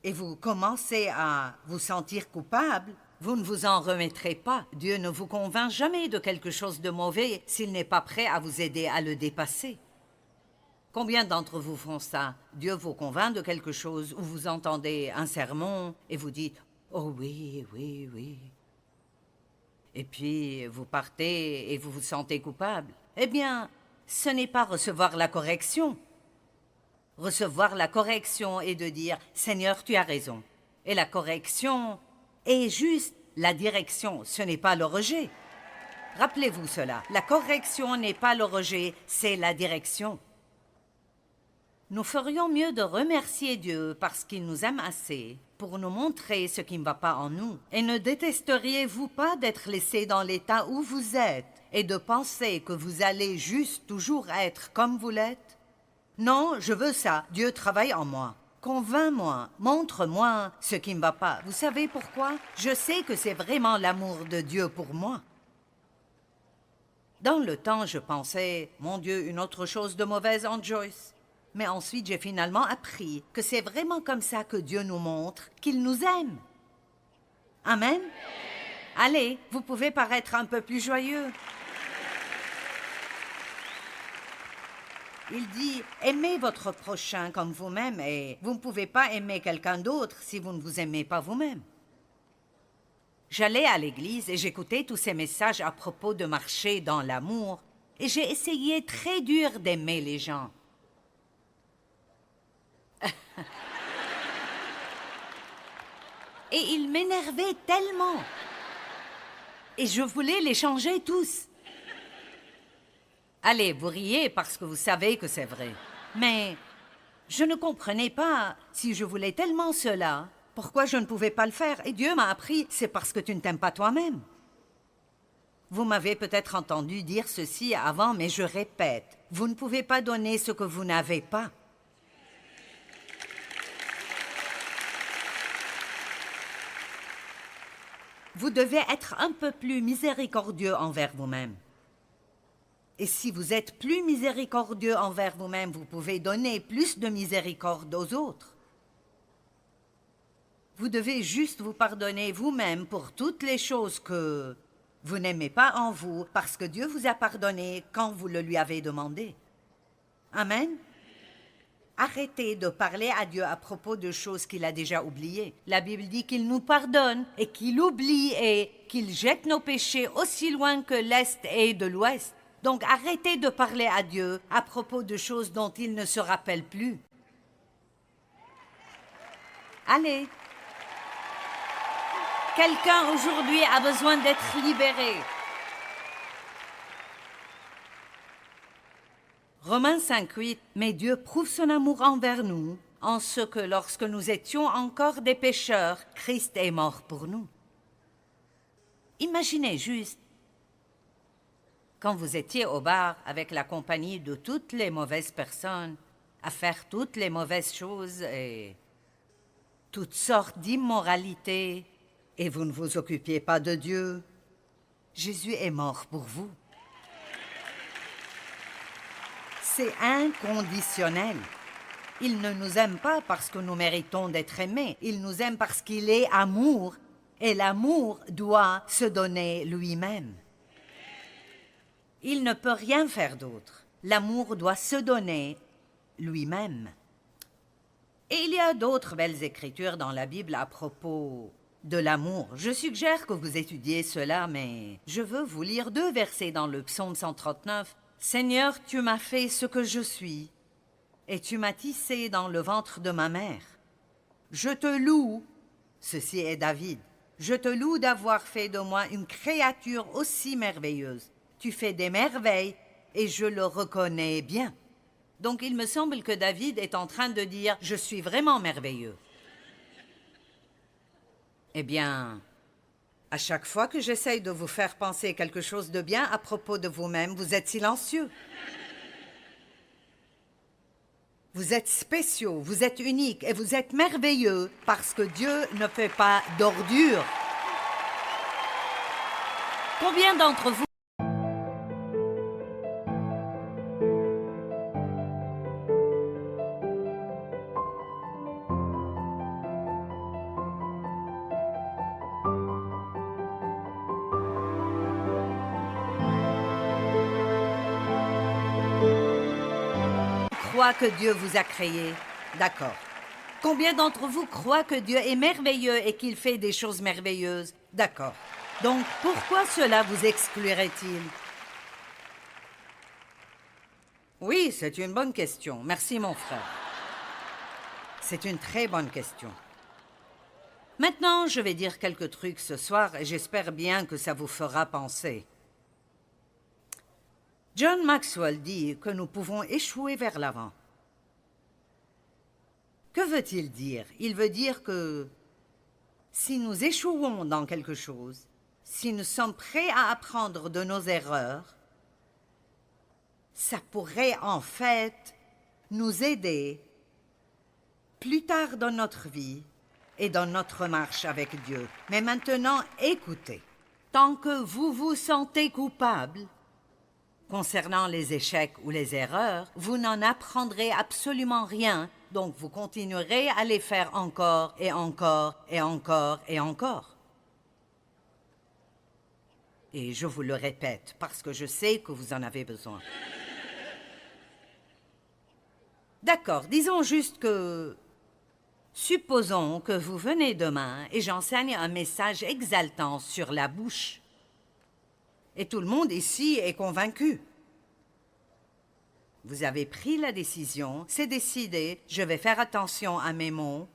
et vous commencez à vous sentir coupable, vous ne vous en remettrez pas. Dieu ne vous convainc jamais de quelque chose de mauvais s'il n'est pas prêt à vous aider à le dépasser. Combien d'entre vous font ça? Dieu vous convainc de quelque chose, ou vous entendez un sermon et vous dites « Oh oui, oui, oui ». Et puis vous partez et vous vous sentez coupable. Eh bien, ce n'est pas recevoir la correction. Recevoir la correction est de dire « Seigneur, tu as raison ». Et la correction est juste la direction, ce n'est pas le rejet. Rappelez-vous cela. La correction n'est pas le rejet, c'est la direction. Nous ferions mieux de remercier Dieu parce qu'il nous aime assez pour nous montrer ce qui ne va pas en nous. Et ne détesteriez-vous pas d'être laissé dans l'état où vous êtes et de penser que vous allez juste toujours être comme vous l'êtes? Non, je veux ça. Dieu travaille en moi. Convainc-moi, montre-moi ce qui ne va pas. Vous savez pourquoi? Je sais que c'est vraiment l'amour de Dieu pour moi. Dans le temps, je pensais, mon Dieu, une autre chose de mauvaise en Joyce. Mais ensuite, j'ai finalement appris que c'est vraiment comme ça que Dieu nous montre qu'il nous aime. Amen. Allez, vous pouvez paraître un peu plus joyeux. Il dit, aimez votre prochain comme vous-même et vous ne pouvez pas aimer quelqu'un d'autre si vous ne vous aimez pas vous-même. J'allais à l'église et j'écoutais tous ces messages à propos de marcher dans l'amour et j'ai essayé très dur d'aimer les gens. Et ils m'énervaient tellement. Et je voulais les changer tous. Allez, vous riez parce que vous savez que c'est vrai. Mais je ne comprenais pas, si je voulais tellement cela, pourquoi je ne pouvais pas le faire. Et Dieu m'a appris, c'est parce que tu ne t'aimes pas toi-même. Vous m'avez peut-être entendu dire ceci avant, mais je répète, vous ne pouvez pas donner ce que vous n'avez pas. Vous devez être un peu plus miséricordieux envers vous-même. Et si vous êtes plus miséricordieux envers vous-même, vous pouvez donner plus de miséricorde aux autres. Vous devez juste vous pardonner vous-même pour toutes les choses que vous n'aimez pas en vous, parce que Dieu vous a pardonné quand vous le lui avez demandé. Amen. Arrêtez de parler à Dieu à propos de choses qu'il a déjà oubliées. La Bible dit qu'il nous pardonne et qu'il oublie et qu'il jette nos péchés aussi loin que l'Est est de l'Ouest. Donc arrêtez de parler à Dieu à propos de choses dont il ne se rappelle plus. Allez. Quelqu'un aujourd'hui a besoin d'être libéré. Romains 5:8, mais Dieu prouve son amour envers nous, en ce que lorsque nous étions encore des pécheurs, Christ est mort pour nous. Imaginez juste, quand vous étiez au bar avec la compagnie de toutes les mauvaises personnes, à faire toutes les mauvaises choses et toutes sortes d'immoralités, et vous ne vous occupiez pas de Dieu, Jésus est mort pour vous. C'est inconditionnel. Il ne nous aime pas parce que nous méritons d'être aimés. Il nous aime parce qu'il est amour. Et l'amour doit se donner lui-même. Il ne peut rien faire d'autre. L'amour doit se donner lui-même. Et il y a d'autres belles écritures dans la Bible à propos de l'amour. Je suggère que vous étudiez cela, mais je veux vous lire 2 versets dans le psaume 139. Seigneur, tu m'as fait ce que je suis, et tu m'as tissé dans le ventre de ma mère. Je te loue, ceci est David, je te loue d'avoir fait de moi une créature aussi merveilleuse. Tu fais des merveilles, et je le reconnais bien. Donc il me semble que David est en train de dire « Je suis vraiment merveilleux ». Eh bien, à chaque fois que j'essaye de vous faire penser quelque chose de bien à propos de vous-même, vous êtes silencieux. Vous êtes spéciaux, vous êtes uniques et vous êtes merveilleux parce que Dieu ne fait pas d'ordures. Combien d'entre vous croient que Dieu vous a créé? D'accord. Combien d'entre vous croient que Dieu est merveilleux et qu'il fait des choses merveilleuses? D'accord. Donc, pourquoi cela vous exclurait-il? Oui, c'est une bonne question. Merci, mon frère. C'est une très bonne question. Maintenant, je vais dire quelques trucs ce soir et j'espère bien que ça vous fera penser. John Maxwell dit que nous pouvons échouer vers l'avant. Que veut-il dire? Il veut dire que si nous échouons dans quelque chose, si nous sommes prêts à apprendre de nos erreurs, ça pourrait en fait nous aider plus tard dans notre vie et dans notre marche avec Dieu. Mais maintenant, écoutez. Tant que vous vous sentez coupable concernant les échecs ou les erreurs, vous n'en apprendrez absolument rien, donc vous continuerez à les faire encore et encore et encore et encore. Et je vous le répète parce que je sais que vous en avez besoin. D'accord, disons juste que... Supposons que vous venez demain et j'enseigne un message exaltant sur la bouche. Et tout le monde ici est convaincu. Vous avez pris la décision, c'est décidé, je vais faire attention à mes mots.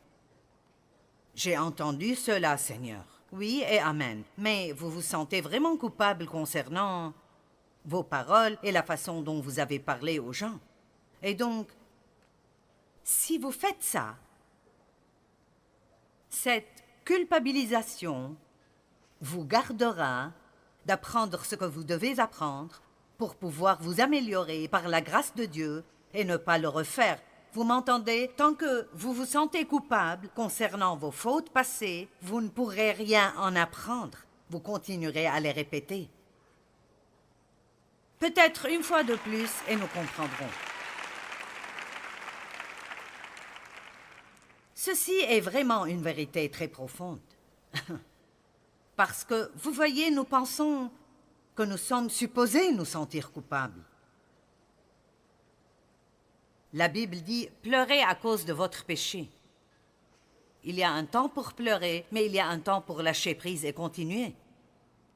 J'ai entendu cela, Seigneur. Oui et amen. Mais vous vous sentez vraiment coupable concernant vos paroles et la façon dont vous avez parlé aux gens. Et donc, si vous faites ça, cette culpabilisation vous gardera d'apprendre ce que vous devez apprendre pour pouvoir vous améliorer par la grâce de Dieu et ne pas le refaire. Vous m'entendez? Tant que vous vous sentez coupable concernant vos fautes passées, vous ne pourrez rien en apprendre. Vous continuerez à les répéter. Peut-être une fois de plus et nous comprendrons. Ceci est vraiment une vérité très profonde. Parce que, vous voyez, nous pensons que nous sommes supposés nous sentir coupables. La Bible dit « Pleurez à cause de votre péché ». Il y a un temps pour pleurer, mais il y a un temps pour lâcher prise et continuer.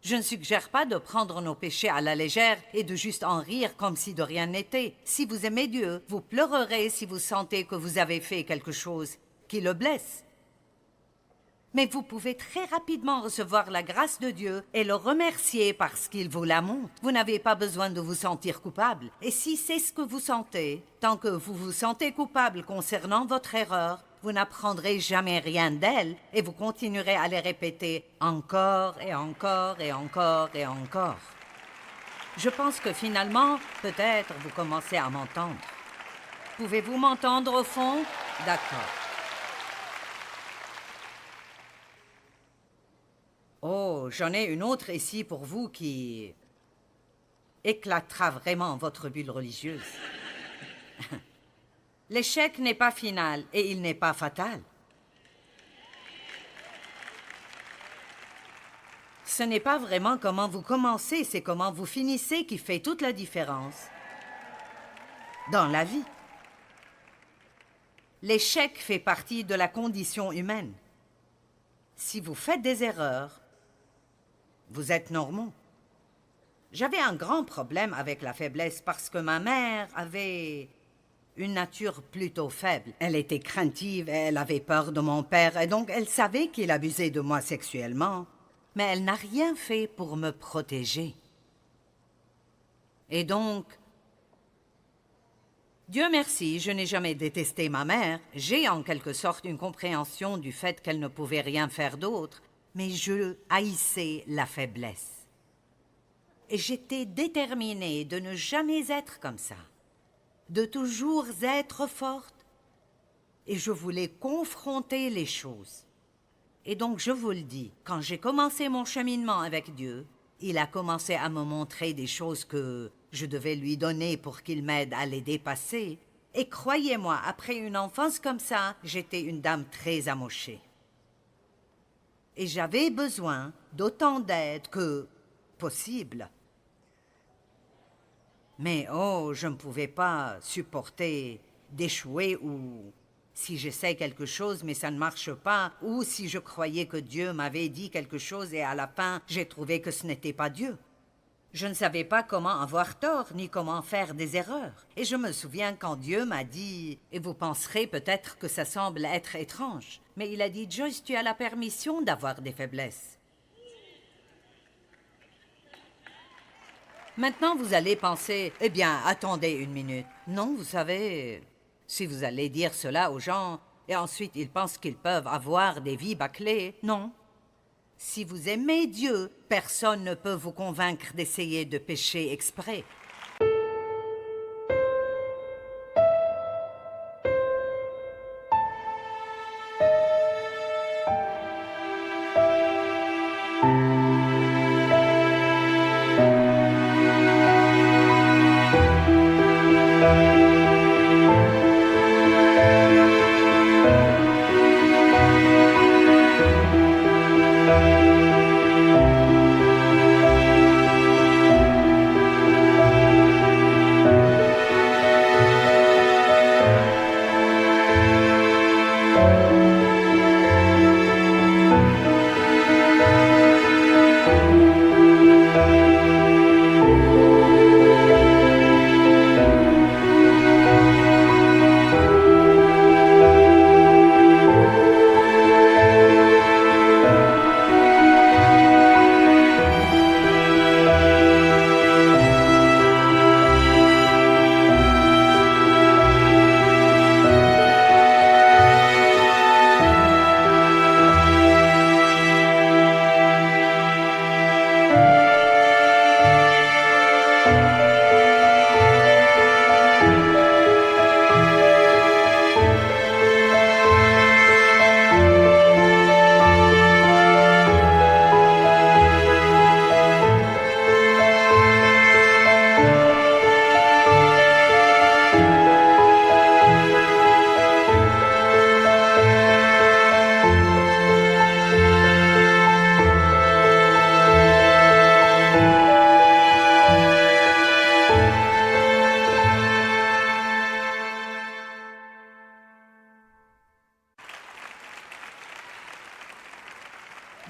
Je ne suggère pas de prendre nos péchés à la légère et de juste en rire comme si de rien n'était. Si vous aimez Dieu, vous pleurerez si vous sentez que vous avez fait quelque chose qui le blesse. Mais vous pouvez très rapidement recevoir la grâce de Dieu et le remercier parce qu'il vous la montre. Vous n'avez pas besoin de vous sentir coupable. Et si c'est ce que vous sentez, tant que vous vous sentez coupable concernant votre erreur, vous n'apprendrez jamais rien d'elle et vous continuerez à les répéter encore et encore et encore et encore. Je pense que finalement, peut-être vous commencez à m'entendre. Pouvez-vous m'entendre au fond? D'accord. Oh, j'en ai une autre ici pour vous qui éclatera vraiment votre bulle religieuse. L'échec n'est pas final et il n'est pas fatal. Ce n'est pas vraiment comment vous commencez, c'est comment vous finissez qui fait toute la différence dans la vie. L'échec fait partie de la condition humaine. Si vous faites des erreurs, vous êtes normaux. J'avais un grand problème avec la faiblesse parce que ma mère avait une nature plutôt faible. Elle était craintive, elle avait peur de mon père et donc elle savait qu'il abusait de moi sexuellement. Mais elle n'a rien fait pour me protéger. Et donc, Dieu merci, je n'ai jamais détesté ma mère. J'ai en quelque sorte une compréhension du fait qu'elle ne pouvait rien faire d'autre. Mais je haïssais la faiblesse. Et j'étais déterminée de ne jamais être comme ça, de toujours être forte. Et je voulais confronter les choses. Et donc je vous le dis, quand j'ai commencé mon cheminement avec Dieu, il a commencé à me montrer des choses que je devais lui donner pour qu'il m'aide à les dépasser. Et croyez-moi, après une enfance comme ça, j'étais une dame très amochée. Et j'avais besoin d'autant d'aide que possible. Mais oh, je ne pouvais pas supporter d'échouer ou si j'essaie quelque chose mais ça ne marche pas, ou si je croyais que Dieu m'avait dit quelque chose et à la fin j'ai trouvé que ce n'était pas Dieu. Je ne savais pas comment avoir tort ni comment faire des erreurs. Et je me souviens quand Dieu m'a dit, et vous penserez peut-être que ça semble être étrange, mais il a dit « Joyce, tu as la permission d'avoir des faiblesses. » Maintenant, vous allez penser, eh bien, attendez une minute. Non, vous savez, si vous allez dire cela aux gens, et ensuite ils pensent qu'ils peuvent avoir des vies bâclées, non. Si vous aimez Dieu, personne ne peut vous convaincre d'essayer de pécher exprès.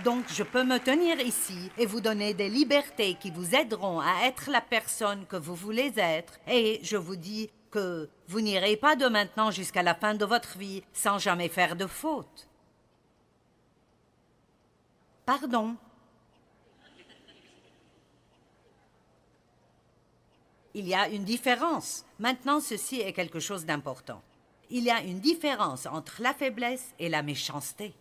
Donc, je peux me tenir ici et vous donner des libertés qui vous aideront à être la personne que vous voulez être. Et je vous dis que vous n'irez pas de maintenant jusqu'à la fin de votre vie sans jamais faire de faute. Pardon. Il y a une différence. Maintenant, ceci est quelque chose d'important. Il y a une différence entre la faiblesse et la méchanceté.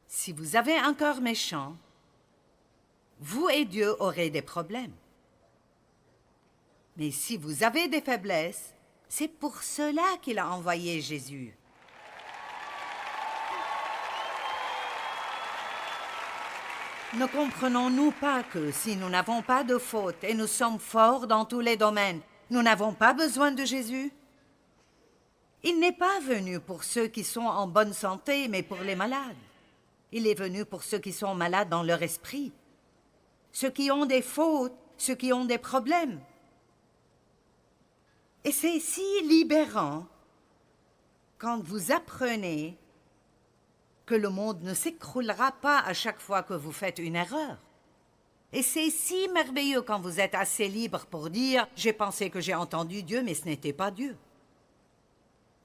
Si vous avez un cœur méchant, vous et Dieu aurez des problèmes. Mais si vous avez des faiblesses, c'est pour cela qu'il a envoyé Jésus. Ne comprenons-nous pas que si nous n'avons pas de faute et nous sommes forts dans tous les domaines, nous n'avons pas besoin de Jésus? Il n'est pas venu pour ceux qui sont en bonne santé, mais pour les malades. Il est venu pour ceux qui sont malades dans leur esprit, ceux qui ont des fautes, ceux qui ont des problèmes. Et c'est si libérant quand vous apprenez que le monde ne s'écroulera pas à chaque fois que vous faites une erreur. Et c'est si merveilleux quand vous êtes assez libre pour dire « J'ai pensé que j'ai entendu Dieu, mais ce n'était pas Dieu ».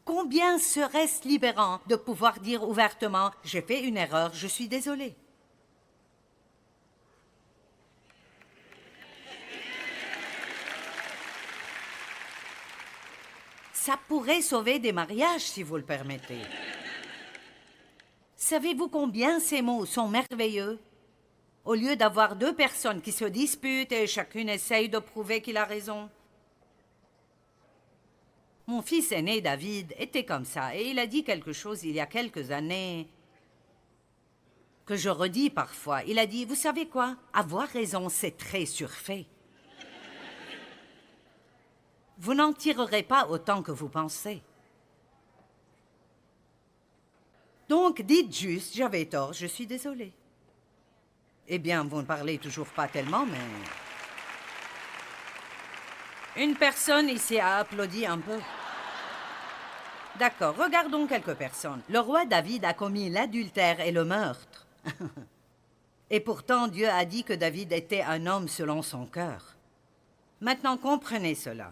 Combien serait-ce libérant de pouvoir dire ouvertement « J'ai fait une erreur, je suis désolé ». Ça pourrait sauver des mariages, si vous le permettez. Savez-vous combien ces mots sont merveilleux? Au lieu d'avoir deux personnes qui se disputent et chacune essaye de prouver qu'il a raison. Mon fils aîné, David, était comme ça, et il a dit quelque chose il y a quelques années que je redis parfois. Il a dit, vous savez quoi? Avoir raison, c'est très surfait. Vous n'en tirerez pas autant que vous pensez. Donc, dites juste, j'avais tort, je suis désolée. Eh bien, vous ne parlez toujours pas tellement, mais... Une personne ici a applaudi un peu. D'accord, regardons quelques personnes. Le roi David a commis l'adultère et le meurtre. Et pourtant, Dieu a dit que David était un homme selon son cœur. Maintenant, comprenez cela.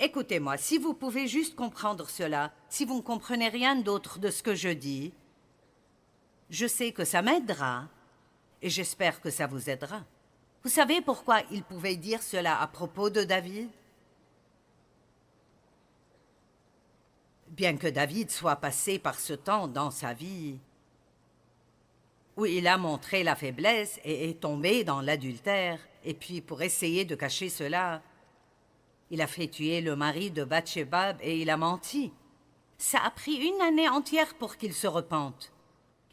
Écoutez-moi, si vous pouvez juste comprendre cela, si vous ne comprenez rien d'autre de ce que je dis, je sais que ça m'aidera et j'espère que ça vous aidera. Vous savez pourquoi il pouvait dire cela à propos de David? Bien que David soit passé par ce temps dans sa vie où il a montré la faiblesse et est tombé dans l'adultère, et puis pour essayer de cacher cela, il a fait tuer le mari de Bathsheba et il a menti. Ça a pris 1 année entière pour qu'il se repente.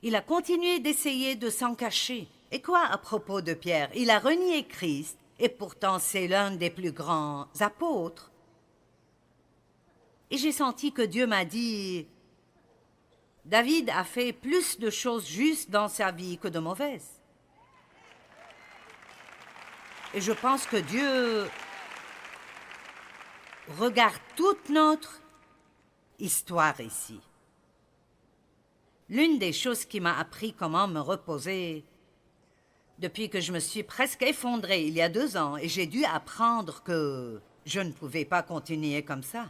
Il a continué d'essayer de s'en cacher. Et quoi à propos de Pierre? Il a renié Christ, et pourtant c'est l'un des plus grands apôtres. Et j'ai senti que Dieu m'a dit, David a fait plus de choses justes dans sa vie que de mauvaises. Et je pense que Dieu regarde toute notre histoire ici. L'une des choses qui m'a appris comment me reposer depuis que je me suis presque effondrée il y a 2 ans et j'ai dû apprendre que je ne pouvais pas continuer comme ça.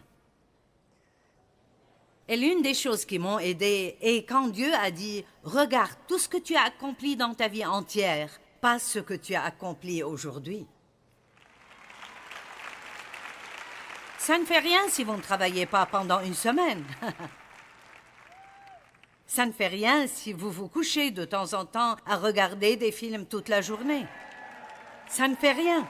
Et l'une des choses qui m'ont aidée est quand Dieu a dit « Regarde tout ce que tu as accompli dans ta vie entière, pas ce que tu as accompli aujourd'hui. » Ça ne fait rien si vous ne travaillez pas pendant 1 semaine. Ça ne fait rien si vous vous couchez de temps en temps à regarder des films toute la journée. Ça ne fait rien.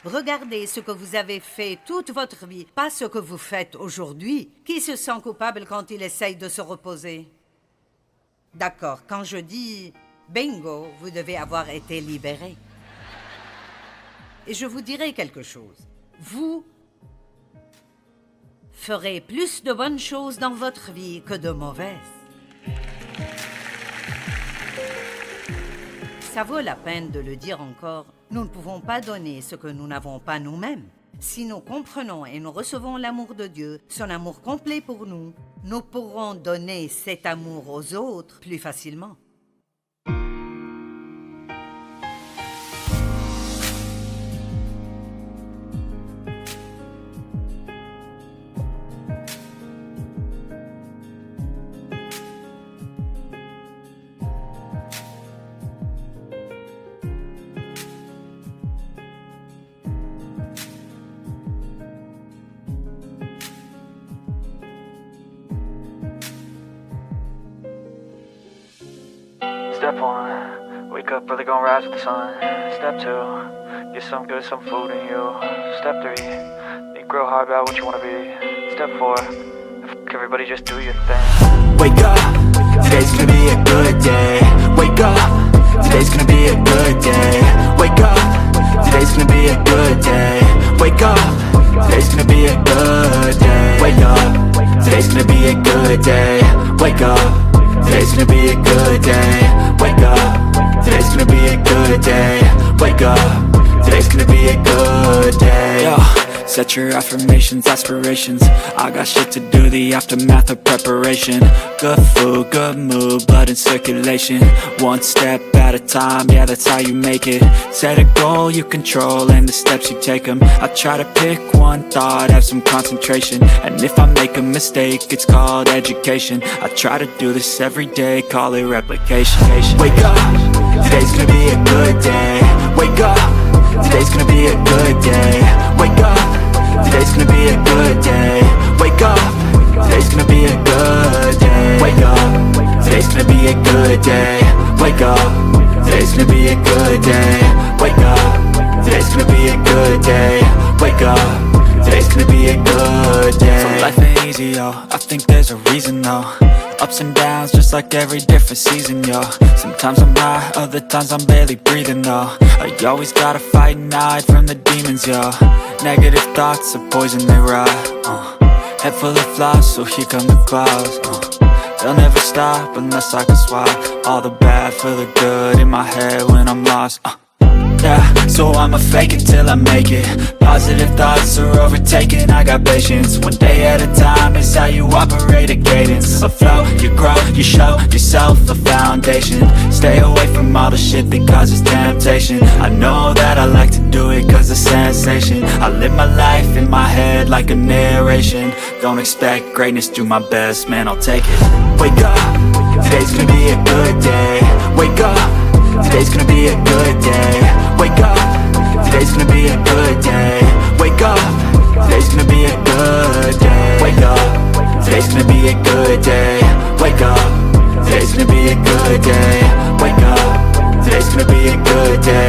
Regardez ce que vous avez fait toute votre vie, pas ce que vous faites aujourd'hui. Qui se sent coupable quand il essaye de se reposer? D'accord, quand je dis « bingo », vous devez avoir été libéré. Et je vous dirai quelque chose. Vous ferez plus de bonnes choses dans votre vie que de mauvaises. Ça vaut la peine de le dire encore. Nous ne pouvons pas donner ce que nous n'avons pas nous-mêmes. Si nous comprenons et nous recevons l'amour de Dieu, son amour complet pour nous, nous pourrons donner cet amour aux autres plus facilement. Step 1, wake up early, gonna rise with the sun. Step 2, get some good, some food in you. Step 3, think real hard about what you wanna be. Step 4, everybody just do your thing. Wake up, today's gonna be a good day. Wake up, today's gonna be a good day. Wake up, today's gonna be a good day. Wake up, today's gonna be a good day. Wake up, today's gonna be a good day. Wake up, today's gonna be a good day. Wake up, today's gonna be a good day. Wake up, today's gonna be a good day. Yo, set your affirmations, aspirations. I got shit to do, the aftermath of preparation. Good food, good mood, blood in circulation. One step at a time, yeah, that's how you make it. Set a goal you control and the steps you take them. I try to pick one thought, have some concentration. And if I make a mistake, it's called education. I try to do this every day, call it replication. Wake up, today's gonna be a good day. Wake up, today's gonna be a good day. Wake up, today's gonna be a good day. Wake up, today's gonna be a good day. Wake up, today's gonna be a good day. Wake up, today's gonna be a good day. Wake up, today's gonna be a good day. Wake up, today's gonna be a good day. So life ain't easy, yo, I think there's a reason though. Ups and downs, just like every different season, yo. Sometimes I'm high, other times I'm barely breathing, though. I always gotta fight and hide from the demons, yo. Negative thoughts are poison, they rot. Head full of flies, so here come the clouds. They'll never stop unless I can swap all the bad for the good in my head when I'm lost. Yeah, so I'ma fake it till I make it. Positive thoughts are overtaken, I got patience. One day at a time is how you operate a cadence. A flow, you grow, you show yourself a foundation. Stay away from all the shit that causes temptation. I know that I like to do it cause it's sensation. I live my life in my head like a narration. Don't expect greatness, do my best, man, I'll take it. Wake up, today's gonna be a good day. Wake up, today's gonna be a good day. Wake up, today's gonna be a good day. Wake up, today's gonna be a good day. Wake up, today's gonna be a good day. Wake up, today's gonna be a good day. Wake up, today's gonna be a good day.